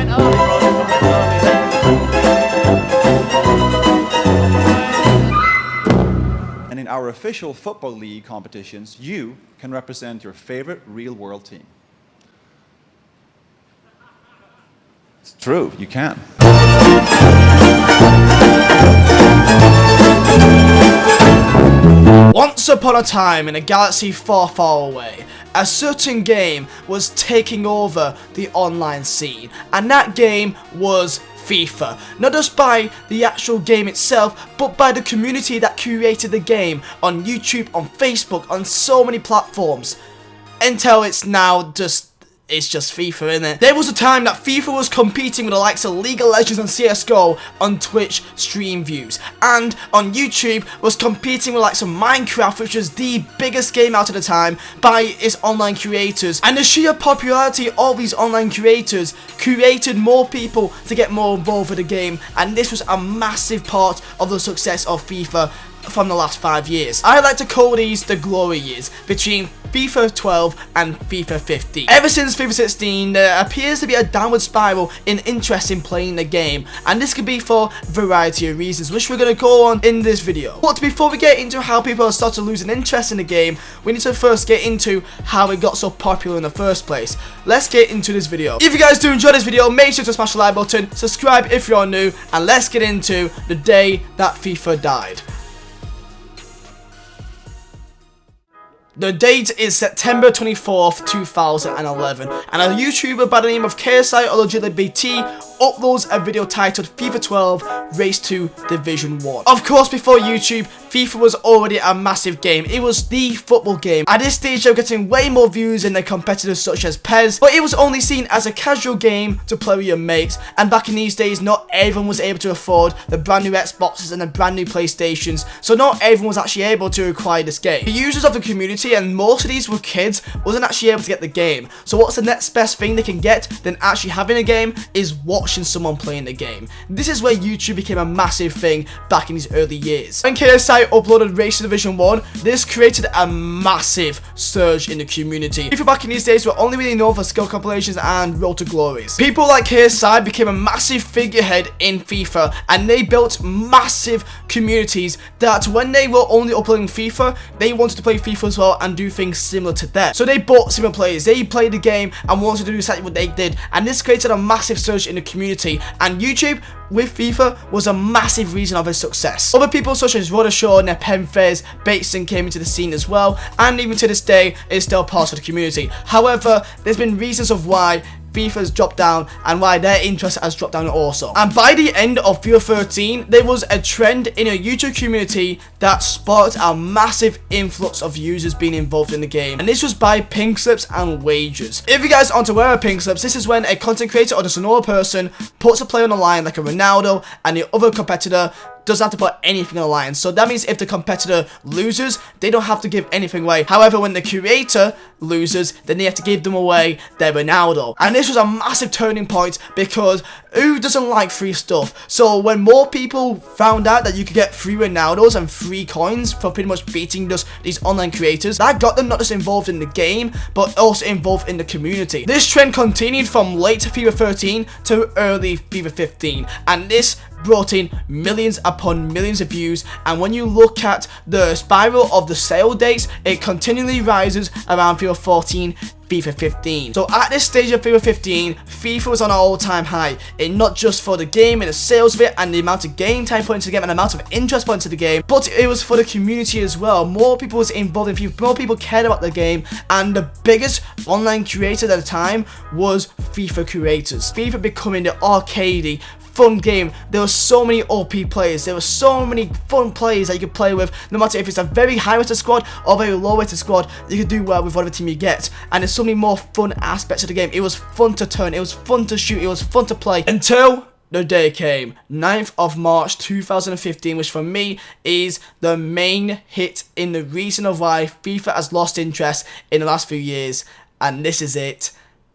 behind early, bro. You're behind early. And in our official Football League competitions, you can represent your favorite real-world team. It's true, you can. Once upon a time in a galaxy far, far away, a certain game was taking over the online scene, and that game was FIFA. Not just by the actual game itself, but by the community that created the game on YouTube, on Facebook, on so many platforms. Until it's now just FIFA, isn't it? There was a time that FIFA was competing with the likes of League of Legends and CSGO on Twitch stream views, and on YouTube was competing with the likes of Minecraft, which was the biggest game out at the time, by its online creators. And the sheer popularity of these online creators created more people to get more involved with the game, and this was a massive part of the success of FIFA from the last 5 years. I like to call these the glory years between FIFA 12 and FIFA 15. Ever since FIFA 16, there appears to be a downward spiral in interest in playing the game, and this could be for a variety of reasons, which we're going to go on in this video. But before we get into how people have started losing interest in the game, we need to first get into how it got so popular in the first place. Let's get into this video. If you guys do enjoy this video, make sure to smash the like button, subscribe if you're new, and let's get into the day that FIFA died. The date is September 24th, 2011, and a YouTuber by the name of KSI or LGBT uploads a video titled FIFA 12 Race to Division 1. Of course, before YouTube, FIFA was already a massive game. It was the football game. At this stage, they were getting way more views than their competitors such as PES, but it was only seen as a casual game to play with your mates, and back in these days, not everyone was able to afford the brand new Xboxes and the brand new PlayStations, so not everyone was actually able to acquire this game. The users of the community, and most of these were kids, wasn't actually able to get the game. So what's the next best thing they can get than actually having a game is watching someone playing the game. This is where YouTube became a massive thing back in these early years. When KSI uploaded Race to Division 1, this created a massive surge in the community. FIFA back in these days were only really known for skill compilations and Road to Glories. People like KSI became a massive figurehead in FIFA, and they built massive communities that when they were only uploading FIFA, they wanted to play FIFA as well and do things similar to that. So they bought similar players, they played the game and wanted to do exactly what they did, and this created a massive surge in the community, and YouTube with FIFA was a massive reason of its success. Other people such as Rodashaw, Nepenthez, Bateson came into the scene as well, and even to this day is still part of the community. However, there's been reasons of why FIFA's dropped down and why their interest has dropped down also. And by the end of FIFA 13, there was a trend in a YouTube community that sparked a massive influx of users being involved in the game, and this was by pink slips and wagers. If you guys aren't aware of pink slips, this is when a content creator or just a normal person puts a player on the line like a Ronaldo, and the other competitor doesn't have to put anything on the line. So that means if the competitor loses, they don't have to give anything away. However, when the creator loses, then they have to give them away their Ronaldo. And this was a massive turning point because who doesn't like free stuff? So when more people found out that you could get free Ronaldos and free coins for pretty much beating just these online creators, that got them not just involved in the game, but also involved in the community. This trend continued from late FIFA 13 to early FIFA 15, and this brought in millions upon millions of views. And when you look at the spiral of the sale dates, it continually rises around FIFA 14, FIFA 15. So at this stage of FIFA 15, FIFA was on an all-time high, and not just for the game and the sales of it and the amount of game time put into the game and the amount of interest put into the game, but it was for the community as well. More people was involved in FIFA, more people cared about the game, and the biggest online creator at the time was FIFA creators. FIFA becoming the arcadey fun game. There were so many OP players, there were so many fun players that you could play with. No matter if it's a very high rated squad or very low rated squad, you could do well with whatever team you get. And there's so many more fun aspects of the game. It was fun to turn, it was fun to shoot, it was fun to play, until the day came, 9th of March 2015, which for me is the main hit in the reason of why FIFA has lost interest in the last few years. And this is it: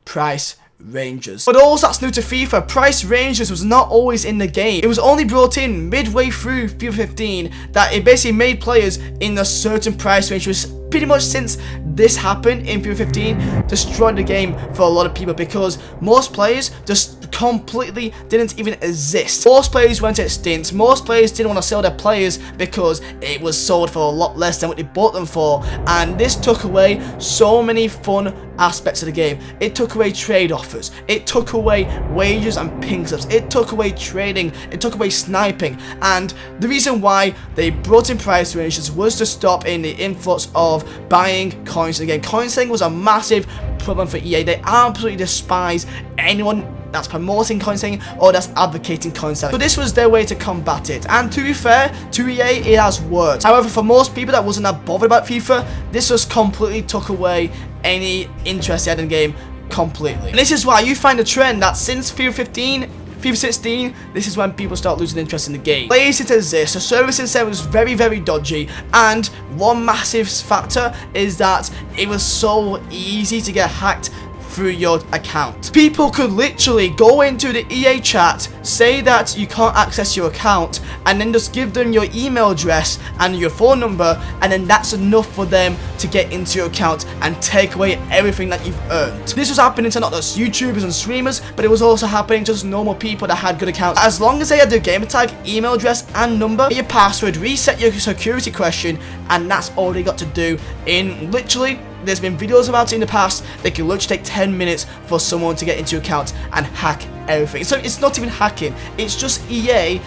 Price Rangers. But also that's new to FIFA, Price Rangers was not always in the game. It was only brought in midway through FIFA 15 that it basically made players in a certain price range, which pretty much since this happened in FIFA 15, destroyed the game for a lot of people because most players just completely didn't even exist. Most players went extinct. Most players didn't want to sell their players because it was sold for a lot less than what they bought them for, and this took away so many fun aspects of the game. It took away trade offers, it took away wages and ping subs, it took away trading, it took away sniping, and the reason why they brought in price ranges was to stop in the influx of buying coins in the game. Coin selling was a massive problem for EA. They absolutely despise anyone that's promoting coin selling or that's advocating coin selling. So this was their way to combat it, and to be fair to EA, it has worked. However, for most people that wasn't that bothered about FIFA, this just completely took away any interest they had in the game completely. And this is why you find a trend that since FIFA 15, FIFA 16, this is when people start losing interest in the game. Players didn't exist, the service instead was very, very dodgy, and one massive factor is that it was so easy to get hacked through your account. People could literally go into the EA chat, say that you can't access your account, and then just give them your email address and your phone number, and then that's enough for them to get into your account and take away everything that you've earned. This was happening to not just YouTubers and streamers, but it was also happening to just normal people that had good accounts. As long as they had their gamer tag, email address, and number, your password, reset your security question, and that's all they got to do in literally. There's been videos about it in the past. They can literally take 10 minutes for someone to get into your account and hack everything. So it's not even hacking, it's just EA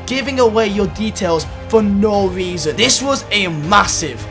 giving away your details for no reason. This was a massive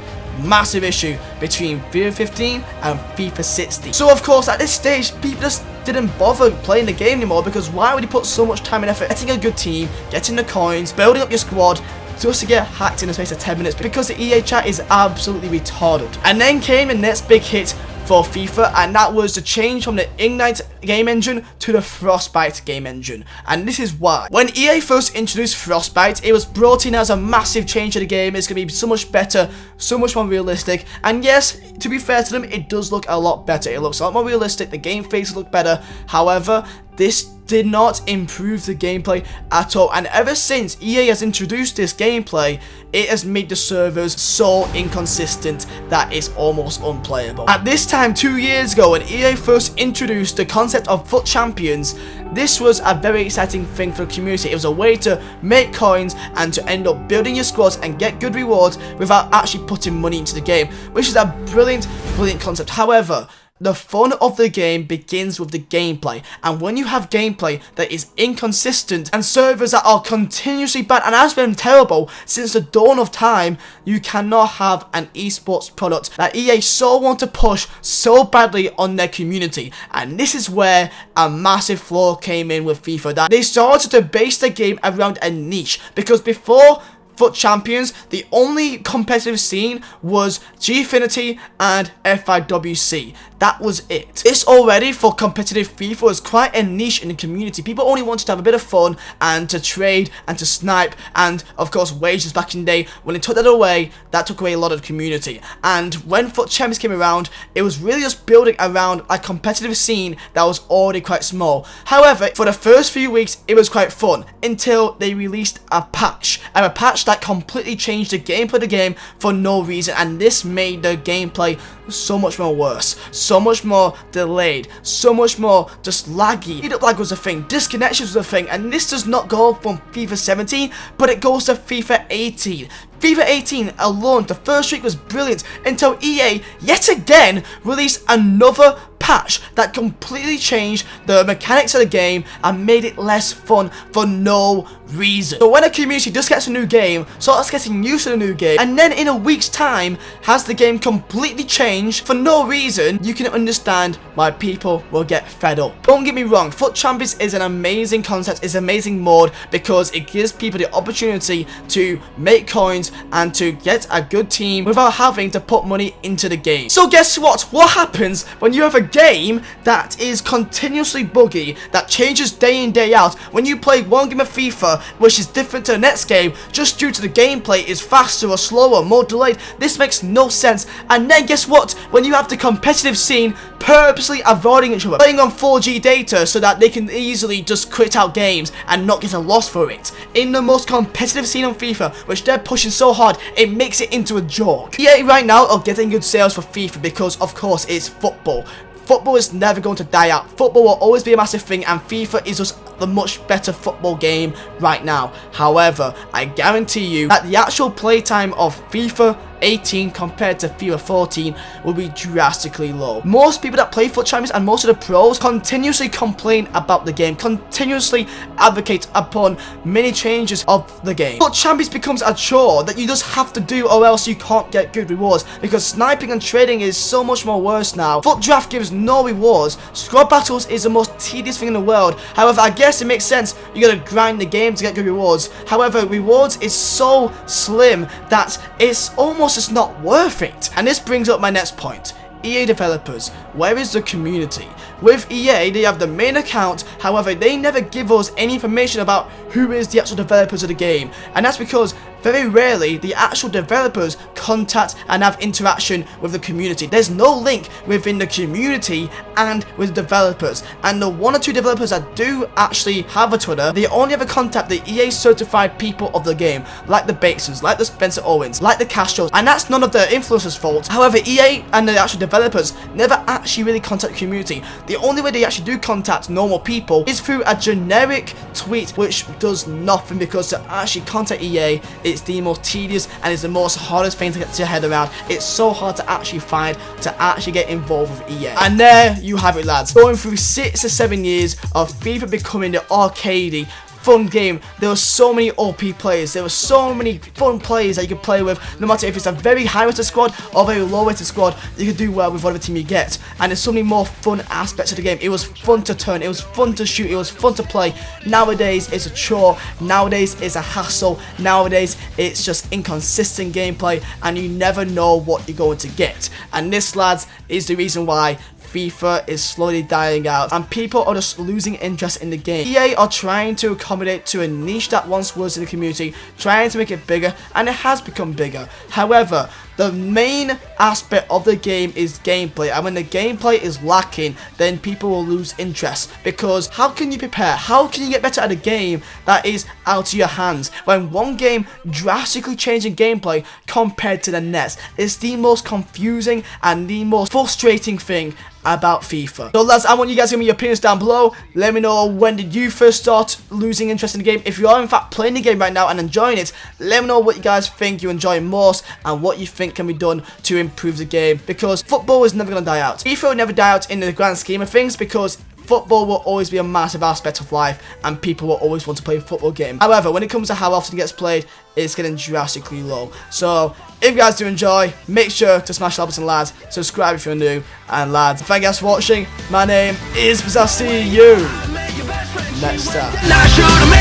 issue between FIFA 15 and FIFA 16. So of course at this stage people just didn't bother playing the game anymore, because why would you put so much time and effort getting a good team, getting the coins, building up your squad, just to get hacked in the space of 10 minutes because the EA chat is absolutely retarded. And then came the next big hit for FIFA, and that was the change from the Ignite game engine to the Frostbite game engine. And this is why. When EA first introduced Frostbite, it was brought in as a massive change to the game. It's going to be so much better, so much more realistic, and yes, to be fair to them, it does look a lot better. It looks a lot more realistic, the game faces look better. However, this did not improve the gameplay at all, and ever since EA has introduced this gameplay, it has made the servers so inconsistent that it's almost unplayable. At this time 2 years ago, when EA first introduced the concept of FUT Champions, this was a very exciting thing for the community. It was a way to make coins and to end up building your squads and get good rewards without actually putting money into the game, which is a brilliant concept. However, the fun of the game begins with the gameplay, and when you have gameplay that is inconsistent and servers that are continuously bad and has been terrible since the dawn of time, you cannot have an esports product that EA so want to push so badly on their community. And this is where a massive flaw came in with FIFA, that they started to base the game around a niche, because before FUT Champions, the only competitive scene was Gfinity and FIWC. That was it. This already for competitive FIFA was quite a niche in the community. People only wanted to have a bit of fun and to trade and to snipe and of course wages back in the day. When they took that away, that took away a lot of the community. And when FUT Champions came around, it was really just building around a competitive scene that was already quite small. However, for the first few weeks, it was quite fun until they released a patch. And a patch that completely changed the gameplay of the game for no reason, and this made the gameplay so much more worse, so much more delayed, so much more just laggy. Speed up lag was a thing, disconnections was a thing, and this does not go from FIFA 17, but it goes to FIFA 18. FIFA 18 alone, the first week was brilliant until EA yet again released another patch that completely changed the mechanics of the game and made it less fun for no reason. So when a community just gets a new game, starts getting used to the new game, and then in a week's time has the game completely changed for no reason, you can understand why people will get fed up. Don't get me wrong, FUT Champions is an amazing concept, it's an amazing mode because it gives people the opportunity to make coins and to get a good team without having to put money into the game. So guess what? What happens when you have a game that is continuously buggy, that changes day in day out? When you play one game of FIFA FIFA, which is different to the next game, just due to the gameplay is faster or slower, more delayed. This makes no sense. And then guess what? When you have the competitive scene purposely avoiding each other, playing on 4G data so that they can easily just quit out games and not get a loss for it. In the most competitive scene on FIFA, which they're pushing so hard, it makes it into a joke. EA right now are getting good sales for FIFA because, of course, it's football. Football is never going to die out. Football will always be a massive thing, and FIFA is just the much better football game right now. However, I guarantee you that the actual playtime of FIFA 18 compared to FIFA 14 will be drastically low. Most people that play Foot Champions and most of the pros continuously complain about the game, continuously advocate upon many changes of the game. Foot Champions becomes a chore that you just have to do or else you can't get good rewards, because sniping and trading is so much more worse now. Foot Draft gives no rewards. Squad Battles is the most tedious thing in the world. However, I guess it makes sense. You gotta grind the game to get good rewards. However, rewards is so slim that it's almost just not worth it. And this brings up my next point. EA developers, where is the community? With EA, they have the main account, however, they never give us any information about who is the actual developers of the game. And that's because very rarely the actual developers contact and have interaction with the community. There's no link within the community and with developers. And the one or two developers that do actually have a Twitter, they only ever contact the EA certified people of the game, like the Batesons, like the Spencer Owens, like the Castros, and that's none of the influencers' fault. However, EA and the actual developers never actually really contact the community. The only way they actually do contact normal people is through a generic tweet, which does nothing, because to actually contact EA, it's the most tedious and it's the most hardest thing to get your head around. It's so hard to actually find, to actually get involved with EA. And there you have it, lads. Going through 6 or 7 years of FIFA becoming the arcadey fun game. There were so many OP players. There were so many fun players that you could play with. No matter if it's a very high rated squad or very low rated squad, you could do well with whatever team you get. And there's so many more fun aspects of the game. It was fun to turn. It was fun to shoot. It was fun to play. Nowadays, it's a chore. Nowadays, it's a hassle. Nowadays, it's just inconsistent gameplay, and you never know what you're going to get. And this, lads, is the reason why FIFA is slowly dying out and people are just losing interest in the game. EA are trying to accommodate to a niche that once was in the community, trying to make it bigger, and it has become bigger. However, the main aspect of the game is gameplay, and when the gameplay is lacking, then people will lose interest, because how can you prepare? How can you get better at a game that is out of your hands when one game drastically changing gameplay compared to the next? It's the most confusing and the most frustrating thing about FIFA. So lads, I want you guys to give me your opinions down below. Let me know, when did you first start losing interest in the game? If you are in fact playing the game right now and enjoying it, let me know what you guys think you enjoy most and what you think can be done to improve the game, because football is never going to die out. FIFA will never die out in the grand scheme of things, because football will always be a massive aspect of life and people will always want to play a football game. However, when it comes to how often it gets played, it's getting drastically low. So if you guys do enjoy, make sure to smash the like button, lads. Subscribe if you're new, and lads, thank you guys for watching. My name is Vizeh. I'll see you next time.